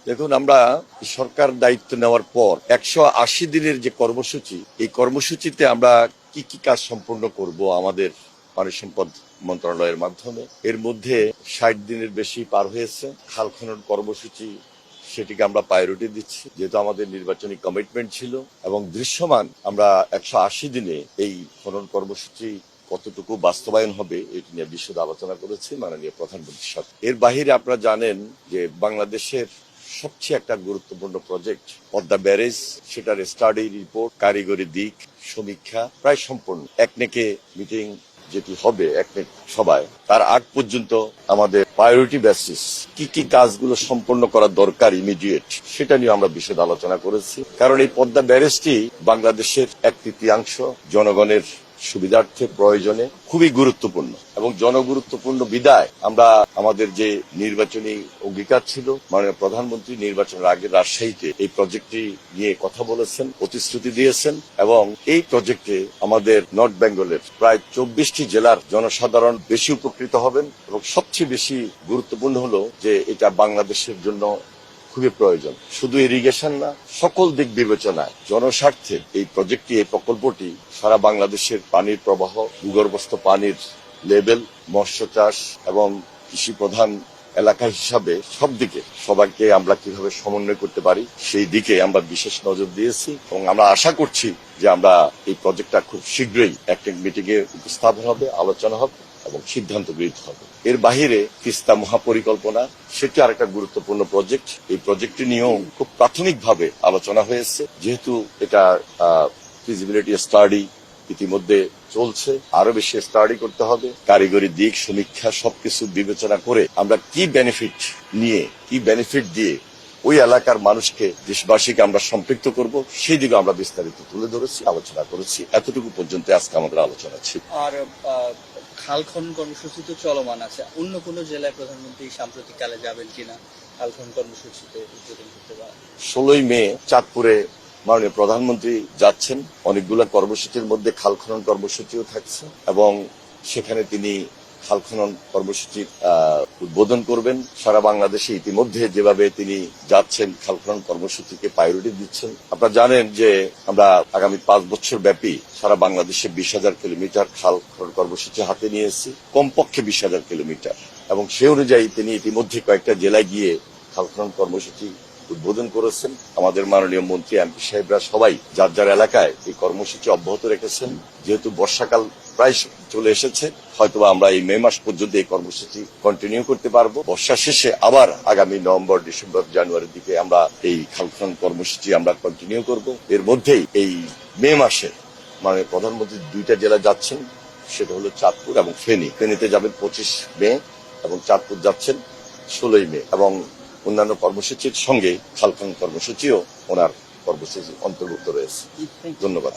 দেখুন, আমরা সরকার দায়িত্ব নেওয়ার পর 180 দিনের যে কর্মসূচি, এই কর্মসূচিতে আমরা কি কি কাজ সম্পূর্ণ করব আমাদের পানি সম্পদ মন্ত্রণালয়ের মাধ্যমে। এর মধ্যে 60 দিনের বেশি পার হয়েছে। খাল খনন কর্মসূচি, সেটিকে আমরা প্রায়োরিটি দিচ্ছি, যেহেতু আমাদের নির্বাচনী কমিটমেন্ট ছিল। এবং দৃশ্যমান আমরা 180 দিনে এই খনন কর্মসূচি কতটুকু বাস্তবায়ন হবে এটি নিয়ে বিশদ আলোচনা করেছি মাননীয় প্রধানমন্ত্রীর সাথে। এর বাহিরে আপনারা জানেন যে বাংলাদেশের সবচেয়ে একটা গুরুত্বপূর্ণ প্রজেক্ট পদ্মা ব্যারেজ, সেটার স্টাডি রিপোর্ট, কারিগরি দিক সমীক্ষা প্রায় সম্পূর্ণ। একনেকে মিটিং যেটি হবে, একনেক সভায়, তার আগ পর্যন্ত আমাদের প্রায়োরিটি বেসিস কি কি কাজগুলো সম্পন্ন করা দরকার ইমিডিয়েট, সেটা নিয়ে আমরা বিশদ আলোচনা করেছি। কারণ এই পদ্মা ব্যারেজটি বাংলাদেশের 1/3 জনগণের সুবিধার্থে প্রয়োজনে খুবই গুরুত্বপূর্ণ এবং জনগুরুত্বপূর্ণ বিদায় আমরা আমাদের যে নির্বাচনী অঙ্গীকার ছিল, মাননীয় প্রধানমন্ত্রী নির্বাচনের আগে রাজশাহীতে এই প্রজেক্টটি নিয়ে কথা বলেছেন, প্রতিশ্রুতি দিয়েছেন। এবং এই প্রজেক্টে আমাদের নর্থ বেঙ্গলের প্রায় 24টি জেলার জনসাধারণ বেশি উপকৃত হবেন। এবং সবচেয়ে বেশি গুরুত্বপূর্ণ হলো যে এটা বাংলাদেশের জন্য খুবই প্রয়োজন। শুধু ইরিগেশন না, সকল দিক বিবেচনায় জনস্বার্থে এই প্রজেক্টটি, এই প্রকল্পটি সারা বাংলাদেশের পানির প্রবাহ, ভূগর্ভস্থ পানির লেভেল, মৎস্য চাষ এবং কৃষি প্রধান এলাকা হিসাবে সব দিকে সবাইকে আমরা কিভাবে সমন্বয় করতে পারি সেই দিকে আমরা বিশেষ নজর দিয়েছি। এবং আমরা আশা করছি যে আমরা এই প্রজেক্টটা খুব শীঘ্রই একটা মিটিং এ উপস্থাপন হবে, আলোচনা হবে এবং সিদ্ধান্ত গৃহীত হবে। এর বাহিরে তিস্তা মহাপরিকল্পনা, সেটি আরেকটা গুরুত্বপূর্ণ প্রজেক্ট। এই প্রজেক্টটি নিয়েও খুব প্রাথমিকভাবে আলোচনা হয়েছে। যেহেতু এটা ফিজিবিলিটি স্টাডি ইতিমধ্যে চলছে, আরো বেশি স্টাডি করতে হবে। কারিগরি দিক সমীক্ষা সবকিছু বিবেচনা করে আমরা কি বেনিফিট নিয়ে, কি বেনিফিট দিয়ে ওই এলাকার মানুষকে, দেশবাসীকে আমরা সম্পৃক্ত করব, সেই দিকে আমরা বিস্তারিত তুলে ধরেছি, আলোচনা করেছি। এতটুকু পর্যন্ত আজকে আমাদের আলোচনা ছিল। আর খাল খনন কর্মসূচি তো চলমান আছে, অন্য কোন জেলায় প্রধানমন্ত্রী সাম্প্রতিককালে যাবেন কিনা খাল খনন কর্মসূচিতে উদ্বোধন করতে পারেন? 16ই মে চাঁদপুরে মাননীয় প্রধানমন্ত্রী যাচ্ছেন। অনেকগুলো কর্মসূচির মধ্যে খাল খনন কর্মসূচিও থাকছে এবং সেখানে তিনি খাল খনন কর্মসূচির উদ্বোধন করবেন। সারা বাংলাদেশে ইতিমধ্যে যেভাবে তিনি যাচ্ছেন, খাল খনন কর্মসূচিকে প্রায়োরিটি দিচ্ছেন। আপনারা জানেন যে আমরা আগামী 5 বছর ব্যাপী সারা বাংলাদেশে 20,000 কিলোমিটার খাল খনন কর্মসূচি হাতে নিয়েছি, কমপক্ষে 20,000 কিলোমিটার। এবং সে অনুযায়ী তিনি ইতিমধ্যে কয়েকটা জেলায় গিয়ে খাল খনন কর্মসূচি উদ্বোধন করেছেন। আমাদের মাননীয় মন্ত্রী, এমপি সাহেবরা সবাই যার যার এলাকায় এই কর্মসূচি অব্যাহত রেখেছেন। যেহেতু বর্ষাকাল প্রায় চলে এসেছে, হয়তোবা আমরা এই মে মাস পর্যন্ত এই কর্মসূচি কন্টিনিউ করতে পারবো। বর্ষা শেষে আবার আগামী নভেম্বর, ডিসেম্বর, জানুয়ারির দিকে আমরা এই খাল খনন কর্মসূচি আমরা কন্টিনিউ করব। এর মধ্যেই এই মে মাসে মাননীয় প্রধানমন্ত্রী 2টা জেলা যাচ্ছেন, সেটা হলো চাঁদপুর এবং ফেনী। ফেনীতে যাবেন 25 মে এবং চাঁদপুর যাচ্ছেন 16ই মে। এবং অন্যান্য কর্মসূচির সঙ্গে খাল খনন কর্মসূচিও ওনার কর্মসূচি অন্তর্ভুক্ত রয়েছে। ধন্যবাদ।